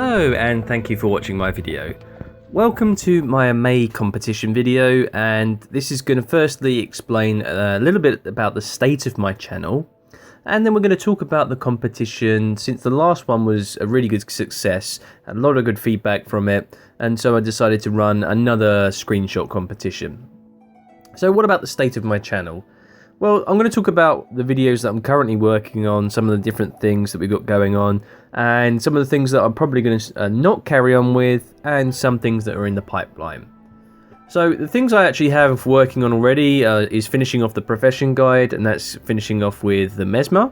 Hello and thank you for watching my video. Welcome to my May competition video, and this is going to firstly explain a little bit about the state of my channel, and then we're going to talk about the competition since the last one was a really good success, had a lot of good feedback from it, and so I decided to run another screenshot competition. So what about the state of my channel? Well, I'm going to talk about the videos that I'm currently working on, some of the different things that we've got going on, and some of the things that I'm probably going to not carry on with, and some things that are in the pipeline. So the things I actually have working on already is finishing off the profession guide, and that's finishing off with the Mesmer.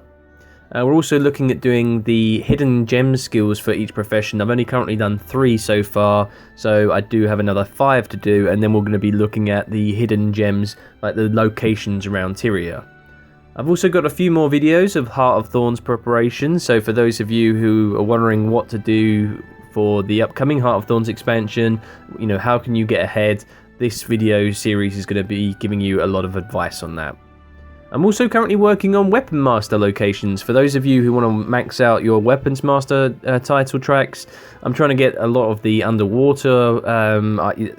We're also looking at doing the hidden gem skills for each profession. I've only currently done 3 so far, so I do have another 5 to do, and then we're going to be looking at the hidden gems, like the locations around Tyria. I've also got a few more videos of Heart of Thorns preparation, so for those of you who are wondering what to do for the upcoming Heart of Thorns expansion, you know, how can you get ahead, this video series is going to be giving you a lot of advice on that. I'm also currently working on Weapon Master locations. For those of you who want to max out your Weapons Master title tracks, I'm trying to get a lot of the underwater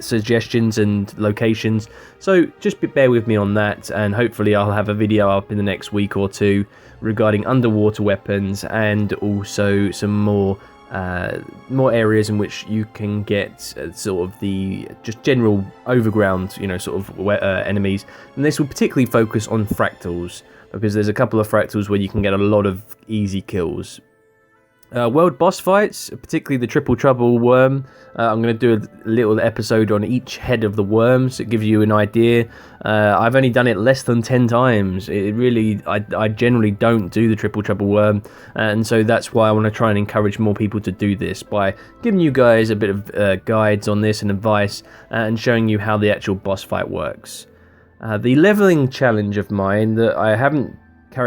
suggestions and locations. So just bear with me on that, and hopefully I'll have a video up in the next week or two regarding underwater weapons, and also some more areas in which you can get sort of the just general overground, you know, sort of enemies, and this will particularly focus on fractals, because there's a couple of fractals where you can get a lot of easy kills. World boss fights, particularly the Triple Trouble worm. I'm going to do a little episode on each head of the worms to give you an idea. I've only done it less than 10 times. It really, I generally don't do the Triple Trouble worm, and so that's why I want to try and encourage more people to do this by giving you guys a bit of guides on this and advice, and showing you how the actual boss fight works. The leveling challenge of mine that I haven't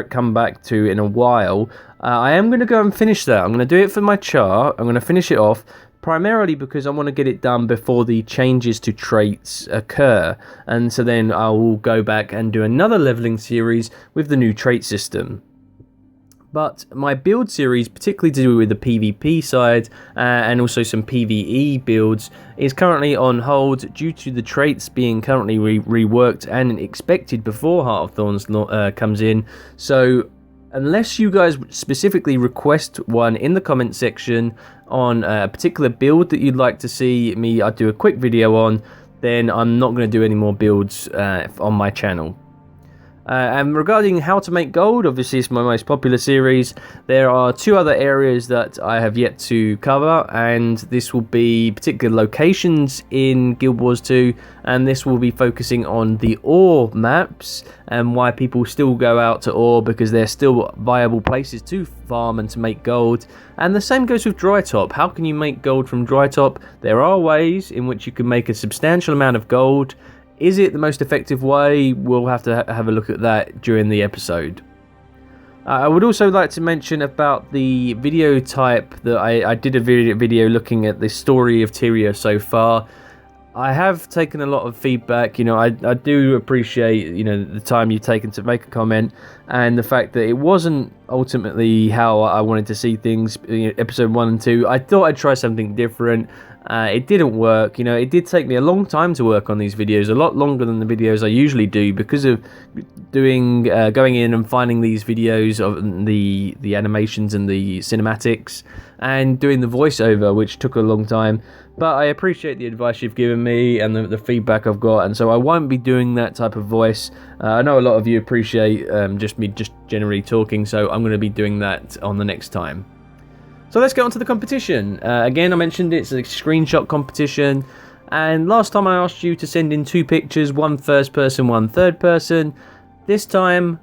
come back to in a while, I am going to go and finish that. I'm going to do it for my chart. I'm going to finish it off, primarily because I want to get it done before the changes to traits occur, and so then I will go back and do another leveling series with the new trait system. But my build series, particularly to do with the PvP side and also some PvE builds, is currently on hold due to the traits being currently reworked and expected before Heart of Thorns comes in. So unless you guys specifically request one in the comment section on a particular build that you'd like to see me do a quick video on, then I'm not going to do any more builds on my channel. And regarding how to make gold, obviously it's my most popular series. There are 2 other areas that I have yet to cover, and this will be particular locations in Guild Wars 2, and this will be focusing on the ore maps and why people still go out to ore, because they're still viable places to farm and to make gold. And the same goes with Drytop. How can you make gold from Drytop? There are ways in which you can make a substantial amount of gold. Is it the most effective way? We'll have to have a look at that during the episode. I would also like to mention about the video type that I did a video looking at the story of Tyria so far. I have taken a lot of feedback. You know, I do appreciate, you know, the time you've taken to make a comment, and the fact that it wasn't ultimately how I wanted to see things. You know, episode 1 and 2, I thought I'd try something different. It didn't work. You know, it did take me a long time to work on these videos, a lot longer than the videos I usually do, because of doing going in and finding these videos of the animations and the cinematics, and doing the voiceover, which took a long time. But I appreciate the advice you've given me and the feedback I've got, and so I won't be doing that type of voice. I know a lot of you appreciate just me generally talking, so I'm going to be doing that on the next time. So let's get on to the competition. Again, I mentioned it's a screenshot competition, and last time I asked you to send in 2 pictures, one first person, one third person. This time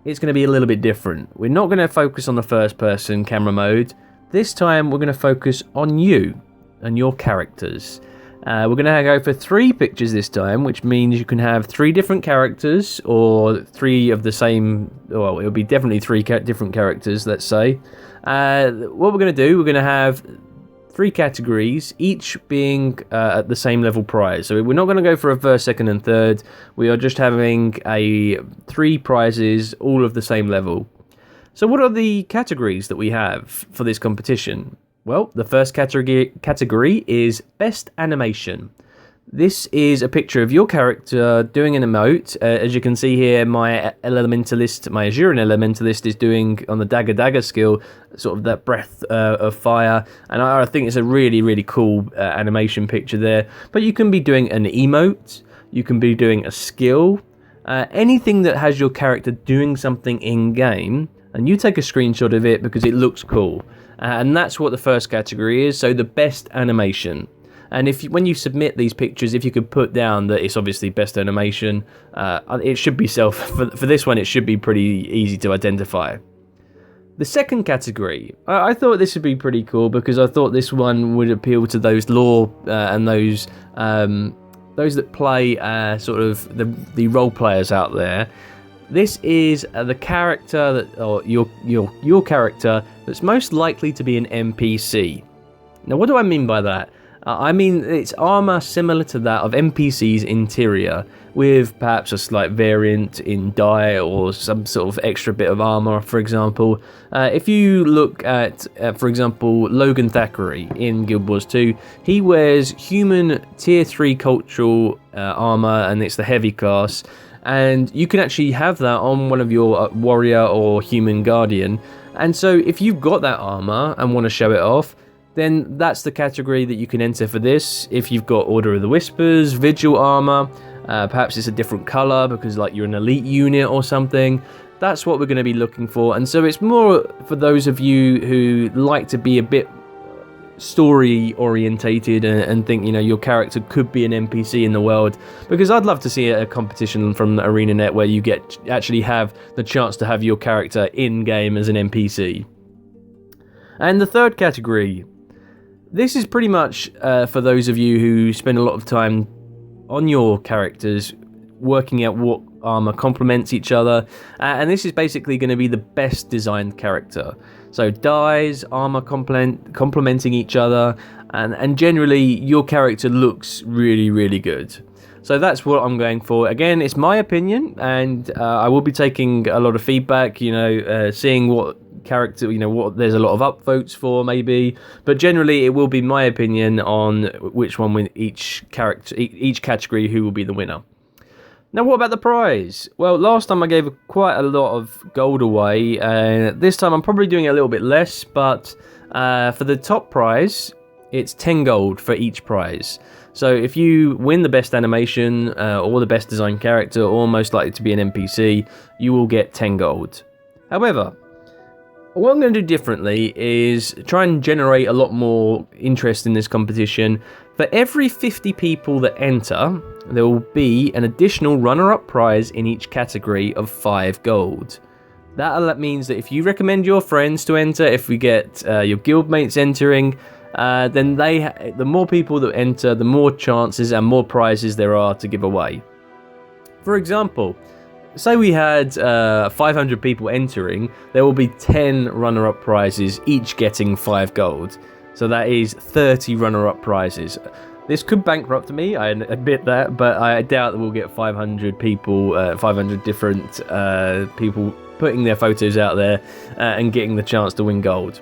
it's going to be a little bit different. We're not going to focus on the first person camera mode. This time we're going to focus on you and your characters. We're going to go for 3 pictures this time, which means you can have 3 different characters, or 3 of the same, well, it'll be definitely 3 different characters, let's say. What we're going to do, we're going to have 3 categories, each being at the same level prize. So we're not going to go for a first, second and third. We are just having 3 prizes, all of the same level. So what are the categories that we have for this competition? Well, the first category is Best Animation. This is a picture of your character doing an emote. As you can see here, my Elementalist, my Azuran Elementalist is doing, on the Dagger skill, sort of that breath of fire. And I think it's a really, really cool animation picture there. But you can be doing an emote, you can be doing a skill, anything that has your character doing something in-game, and you take a screenshot of it because it looks cool. And that's what the first category is, so the best animation. And when you submit these pictures, if you could put down that it's obviously best animation, it should be for this one, it should be pretty easy to identify. The second category, I thought this would be pretty cool because I thought this one would appeal to those lore and those that play sort of the role players out there. This is the character or your character that's most likely to be an NPC. Now, what do I mean by that? I mean, it's armor similar to that of NPC's interior, with perhaps a slight variant in dye or some sort of extra bit of armor, for example. If you look at, for example, Logan Thackeray in Guild Wars 2, he wears human tier 3 cultural armor, and it's the heavy class. And you can actually have that on one of your warrior or human guardian. And so if you've got that armor and want to show it off, then that's the category that you can enter for this. If you've got Order of the Whispers, Vigil armor, perhaps it's a different color because like you're an elite unit or something, that's what we're going to be looking for. And so it's more for those of you who like to be a bit story orientated and think, you know, your character could be an NPC in the world, because I'd love to see a competition from ArenaNet where you actually have the chance to have your character in game as an NPC. And the third category, this is pretty much for those of you who spend a lot of time on your characters working out what armor complements each other, and this is basically going to be the best designed character. So dyes, armor complementing each other, and generally your character looks really, really good. So that's what I'm going for. Again, it's my opinion, and I will be taking a lot of feedback, you know, seeing what character, you know, what there's a lot of upvotes for maybe, but generally it will be my opinion on which one with each category who will be the winner. Now, what about the prize? Well, last time I gave quite a lot of gold away. This time I'm probably doing a little bit less, but for the top prize, it's 10 gold for each prize. So if you win the best animation or the best designed character, or most likely to be an NPC, you will get 10 gold. However, what I'm going to do differently is try and generate a lot more interest in this competition. For every 50 people that enter, there will be an additional runner-up prize in each category of 5 gold. That means that if you recommend your friends to enter, if we get your guildmates entering, then the more people that enter, the more chances and more prizes there are to give away. For example, say we had 500 people entering, there will be 10 runner-up prizes, each getting 5 gold. So that is 30 runner-up prizes. This could bankrupt me, I admit that, but I doubt that we'll get 500 people, 500 different people putting their photos out there and getting the chance to win gold.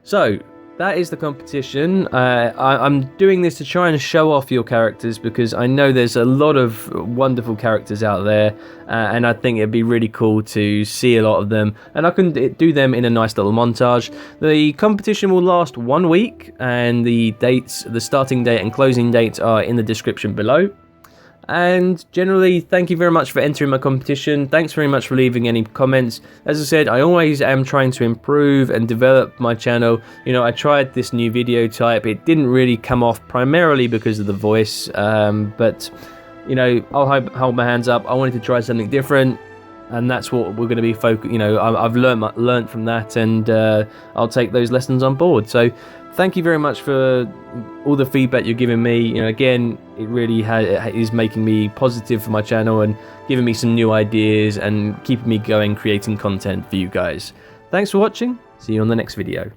So that is the competition. I'm doing this to try and show off your characters, because I know there's a lot of wonderful characters out there, and I think it'd be really cool to see a lot of them, and I can do them in a nice little montage. The competition will last 1 week, and the dates, the starting date and closing dates, are in the description below. And generally, thank you very much for entering my competition. Thanks very much for leaving any comments. As I said, I always am trying to improve and develop my channel. You know, I tried this new video type. It didn't really come off, primarily because of the voice. But, you know, I'll hold my hands up. I wanted to try something different, and that's what we're going to be focused. You know, I've learned from that, and I'll take those lessons on board. So thank you very much for all the feedback you're giving me. You know, again, it really is making me positive for my channel and giving me some new ideas and keeping me going, creating content for you guys. Thanks for watching. See you on the next video.